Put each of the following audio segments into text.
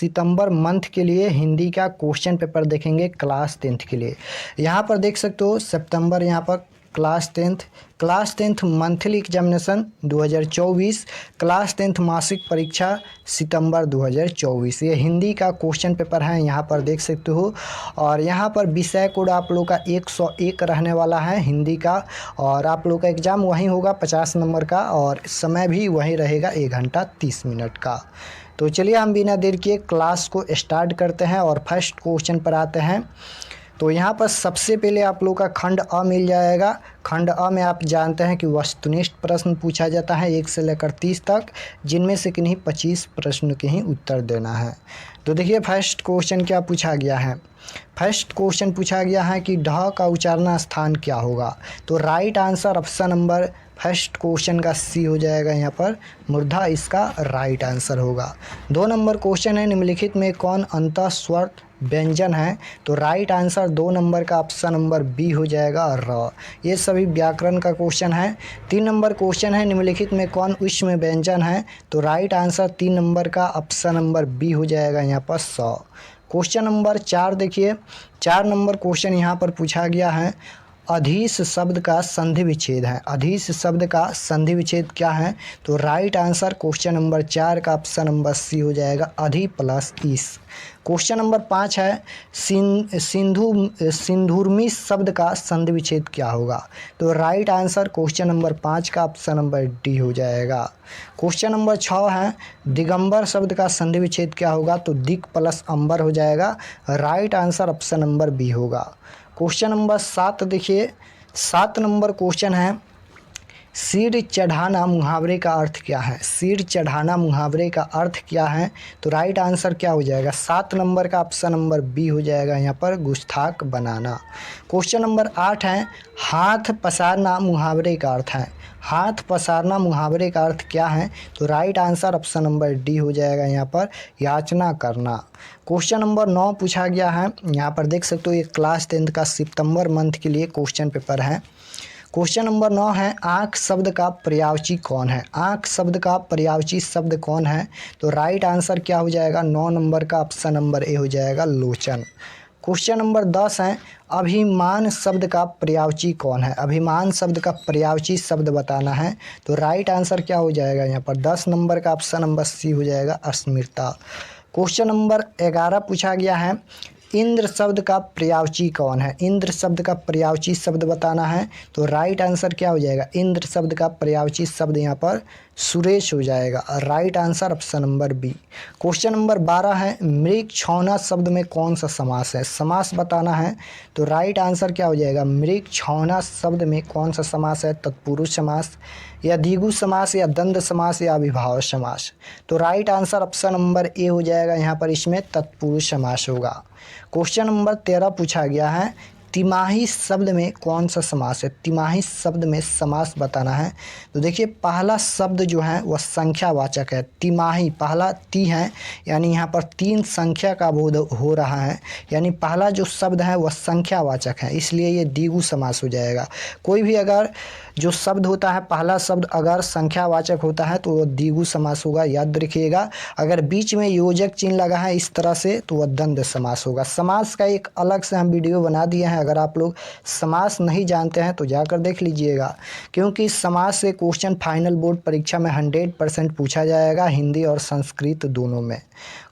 सितंबर month के लिए हिंदी का क्वेश्चन पेपर देखेंगे क्लास 10th के लिए। यहाँ पर देख सकते हो सितंबर, यहाँ पर class tenth monthly examination 2024, class 10th मासिक परीक्षा सितंबर 2024। ये हिंदी का क्वेश्चन पेपर है, यहाँ पर देख सकते हो। और यहाँ पर विषय कोड आप लोग का 101 रहने वाला है हिंदी का, और आप लोग का एग्ज़ाम वहीं होगा 50 नंबर का, और समय भी वहीं रहेगा 1 घंटा 30 मिनट का। तो चलिए हम बिना देर किए क्लास को स्टार्ट करते हैं और फर्स्ट क्वेश्चन पर आते हैं। तो यहाँ पर सबसे पहले आप लोग का खंड अ मिल जाएगा। खंड अ में आप जानते हैं कि वस्तुनिष्ठ प्रश्न पूछा जाता है 1 से लेकर 30 तक, जिनमें से किन्हीं 25 प्रश्न के ही उत्तर देना है। तो देखिए फर्स्ट क्वेश्चन क्या पूछा गया है। फर्स्ट क्वेश्चन पूछा गया है कि ढ का उच्चारण स्थान क्या होगा। तो right answer option number first question का सी हो जाएगा, यहाँ पर मूर्धा इसका राइट आंसर होगा। 2 नंबर क्वेश्चन है, निम्नलिखित में कौन अंतः स्वर व्यंजन है। तो राइट आंसर 2 नंबर का ऑप्शन नंबर बी हो जाएगा र। ये सभी व्याकरण का क्वेश्चन है। 3 नंबर क्वेश्चन है, निम्नलिखित में कौन ऊष्म व्यंजन है। तो राइट आंसर 3 नंबर का ऑप्शन नंबर बी हो जाएगा, यहाँ पर स। क्वेश्चन नंबर 4 देखिए, 4 नंबर क्वेश्चन यहाँ पर पूछा गया है अधीश शब्द का संधि विच्छेद है। अधीश शब्द का संधि विच्छेद क्या है। तो राइट आंसर क्वेश्चन नंबर 4 का ऑप्शन नंबर सी हो जाएगा, अधि प्लस ईस। क्वेश्चन नंबर 5 है सिंधुर्मी शब्द का संधि विच्छेद क्या होगा। तो राइट आंसर क्वेश्चन नंबर 5 का ऑप्शन नंबर डी हो जाएगा। क्वेश्चन नंबर 6 है दिगंबर शब्द का संधि विच्छेद क्या होगा। तो दिक प्लस अंबर हो जाएगा, right answer option number B होगा। क्वेश्चन नंबर 7 देखिए, 7 नंबर क्वेश्चन है सिर चढ़ाना मुहावरे का अर्थ क्या है। सिर चढ़ाना मुहावरे का अर्थ क्या है। तो राइट आंसर क्या हो जाएगा, 7 नंबर का ऑप्शन नंबर बी हो जाएगा, यहाँ पर गुस्ताख बनाना। क्वेश्चन नंबर 8 है हाथ पसारना मुहावरे का अर्थ है। हाथ पसारना मुहावरे का अर्थ क्या है। तो right answer option number D हो जाएगा, यहाँ पर याचना करना। क्वेश्चन नंबर 9 पूछा गया है, यहाँ पर देख सकते हो ये क्लास 10th का सितंबर मंथ के लिए क्वेश्चन पेपर है। क्वेश्चन नंबर 9 है आँख शब्द का पर्यायवाची कौन है। आँख शब्द का पर्यायवाची शब्द कौन है। तो राइट आंसर क्या हो जाएगा, 9 नंबर का ऑप्शन नंबर ए हो जाएगा, लोचन। क्वेश्चन नंबर 10 है अभिमान शब्द का पर्यायवाची कौन है। अभिमान शब्द का पर्यायवाची शब्द बताना है। तो राइट आंसर क्या हो जाएगा, यहाँ पर 10 नंबर का ऑप्शन नंबर सी हो जाएगा, अस्मिता। क्वेश्चन नंबर 11 पूछा गया है इंद्र शब्द का पर्यायवाची कौन है। इंद्र शब्द का पर्यायवाची शब्द बताना है। तो राइट आंसर क्या हो जाएगा, इंद्र शब्द का पर्यायवाची शब्द यहाँ पर सुरेश हो जाएगा, right answer option number B. Question number 12 है मृग छौना शब्द में कौन सा समास है। समास बताना है। तो राइट आंसर क्या हो जाएगा, मृग छौना शब्द में कौन सा समास है, तत्पुरुष समास या द्विगु समास या द्वंद्व समास या अभिभाव समास। तो राइट आंसर ऑप्शन नंबर ए हो जाएगा, यहाँ पर इसमें तत्पुरुष समास होगा। क्वेश्चन नंबर 13 पूछा गया है तिमाही शब्द में कौन सा समास है। तिमाही शब्द में समास बताना है। तो देखिए पहला शब्द जो है वह संख्यावाचक है। तिमाही पहला ती है, यानी यहाँ पर 3 संख्या का बोध हो रहा है, यानी पहला जो शब्द है वह संख्यावाचक है, इसलिए ये द्विगु समास हो जाएगा। कोई भी अगर जो शब्द होता है पहला शब्द अगर संख्यावाचक होता है तो वह द्विगु समास होगा, याद रखिएगा। अगर बीच में योजक चिन्ह लगा है इस तरह से तो वह द्वंद्व समास होगा। समास का एक अलग से हम वीडियो बना दिए हैं, अगर आप लोग समास नहीं जानते हैं तो जाकर देख लीजिएगा, क्योंकि समास से क्वेश्चन फाइनल बोर्ड परीक्षा में 100% पूछा जाएगा, हिंदी और संस्कृत दोनों में।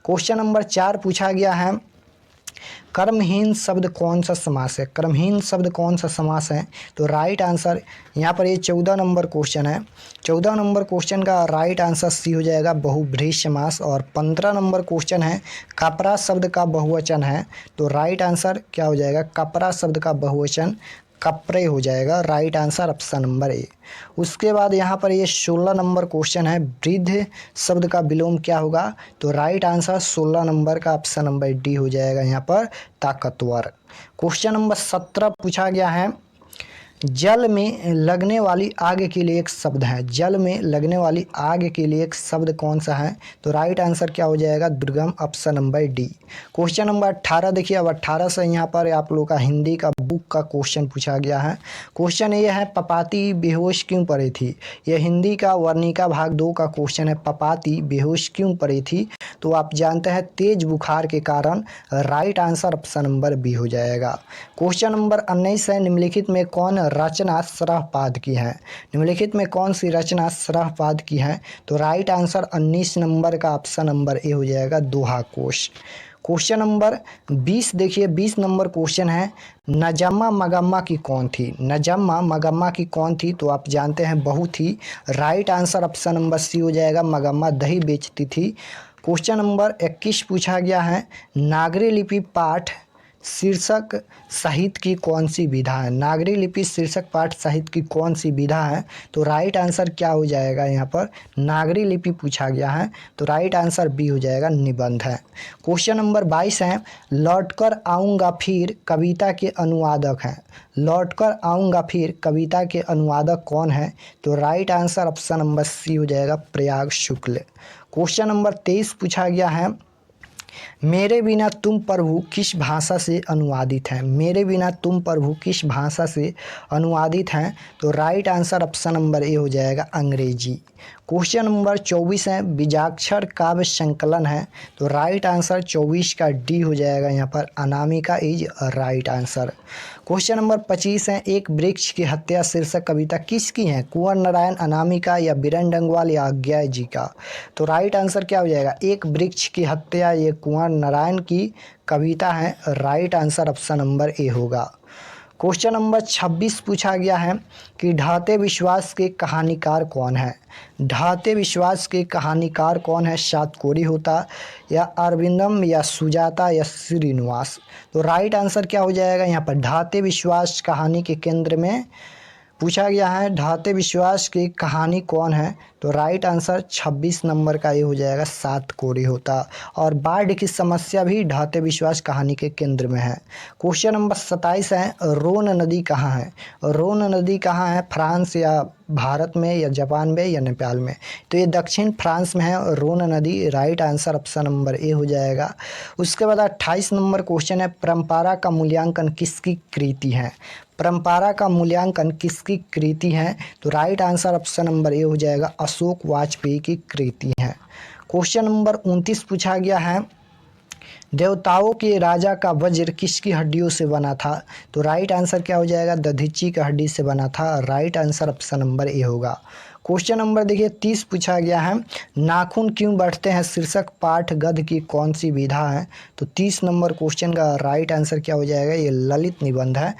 क्वेश्चन नंबर 4 पूछा गया है कर्महीन शब्द कौन सा समास है। कर्महीन शब्द कौन सा समास है। तो राइट आंसर यहाँ पर ये 14 नंबर क्वेश्चन है। 14 नंबर क्वेश्चन का राइट आंसर सी हो जाएगा, बहुब्रीहि समास। और 15 नंबर क्वेश्चन है कपड़ा शब्द का बहुवचन है। तो राइट आंसर क्या हो जाएगा, कपड़ा शब्द का बहुवचन कपड़े हो जाएगा, राइट आंसर ऑप्शन नंबर ए। उसके बाद यहाँ पर ये 16 नंबर क्वेश्चन है वृद्ध शब्द का विलोम क्या होगा। तो राइट आंसर 16 नंबर का ऑप्शन नंबर डी हो जाएगा, यहाँ पर ताकतवर। क्वेश्चन नंबर 17 पूछा गया है जल में लगने वाली आग के लिए एक शब्द है। जल में लगने वाली आग के लिए एक शब्द कौन सा है? तो राइट आंसर क्या हो जाएगा? दुर्गम, option number D. Question number 18 देखिए। अब 18 से यहाँ पर आप लोग का हिंदी का बुक का क्वेश्चन पूछा गया है। क्वेश्चन ये है, पपाती बेहोश क्यों पड़ी थी? यह हिंदी का वर्णिका भाग 2 का क्वेश्चन है। पपाती बेहोश क्यों पड़ी थी? तो आप जानते हैं तेज बुखार के कारण। Right answer option number B हो जाएगा। क्वेश्चन नंबर 19 है, निम्नलिखित में कौन रचना सरहपाद की है? निम्नलिखित में कौन सी रचना सरहपाद की है? तो राइट आंसर 19 नंबर का ऑप्शन नंबर ए हो जाएगा, दोहा कोश। क्वेश्चन नंबर 20 देखिए। 20 नंबर क्वेश्चन है, नजम्मा मगम्मा की कौन थी? नजम्मा मगम्मा की कौन थी? तो आप जानते हैं बहू थी। Right answer option number C हो जाएगा, मगम्मा दही बेचती थी। क्वेश्चन नंबर 21 पूछा गया है, नागरी लिपि पाठ शीर्षक साहित्य की कौन सी विधा है? नागरी लिपि शीर्षक पाठ साहित्य की कौन सी विधा है? तो राइट आंसर क्या हो जाएगा? यहाँ पर नागरी लिपि पूछा गया है, तो राइट आंसर बी हो जाएगा, निबंध है। क्वेश्चन नंबर 22 है, लौटकर आऊँगा फिर कविता के अनुवादक हैं। लौटकर आऊँगा फिर कविता के अनुवादक कौन है? तो right answer option number C हो जाएगा, प्रयाग शुक्ल। क्वेश्चन नंबर 23 पूछा गया है, मेरे बिना तुम प्रभु किस भाषा से अनुवादित हैं? मेरे बिना तुम प्रभु किस भाषा से अनुवादित हैं? तो राइट आंसर ऑप्शन नंबर ए हो जाएगा, अंग्रेजी। क्वेश्चन नंबर 24 है, बीजाक्षर काव्य संकलन है। तो राइट आंसर 24 का डी हो जाएगा, यहाँ पर Anamika is right answer. Question number 25 है, एक वृक्ष की हत्या शीर्षक कविता किसकी है? कुंवर नारायण, अनामिका या बीरन डंगवाल या अज्ञा जी का? तो राइट आंसर क्या हो जाएगा? एक वृक्ष की हत्या ये कुंवर नारायण की कविता है। Right answer option number A होगा। क्वेश्चन नंबर 26 पूछा गया है कि ढाते विश्वास के कहानीकार कौन है? ढाते विश्वास के कहानीकार कौन है? सातकोरी होता या अरविंदम या सुजाता या श्रीनिवास? तो राइट आंसर क्या हो जाएगा? यहाँ पर ढाते विश्वास कहानी के केंद्र में पूछा गया है, ढाते विश्वास की कहानी कौन है? तो राइट आंसर 26 नंबर का ये हो जाएगा, सातकोरी होता। और बाढ़ की समस्या भी ढाते विश्वास कहानी के केंद्र में है। क्वेश्चन नंबर 27 है, रोन नदी कहाँ है? रोन नदी कहाँ है? फ्रांस या भारत में या जापान में या नेपाल में? तो ये दक्षिण फ्रांस में है रोन नदी। राइट आंसर ऑप्शन नंबर ए हो जाएगा। उसके बाद 28 नंबर क्वेश्चन है, परंपरा का मूल्यांकन किसकी कृति है? परंपरा का मूल्यांकन किसकी कृति है? तो राइट आंसर ऑप्शन नंबर ए हो जाएगा, अशोक वाजपेयी की कृति है। क्वेश्चन नंबर 29 पूछा गया है, देवताओं के राजा का वज्र किसकी हड्डियों से बना था? तो राइट आंसर क्या हो जाएगा? दधीची का हड्डी से बना था। Right answer option number A होगा। क्वेश्चन नंबर देखिए 30 पूछा गया है, नाखून क्यों बढ़ते हैं शीर्षक पाठ गद्य की कौन सी विधा है? तो 30 नंबर क्वेश्चन का राइट आंसर क्या हो जाएगा? ये ललित निबंध है।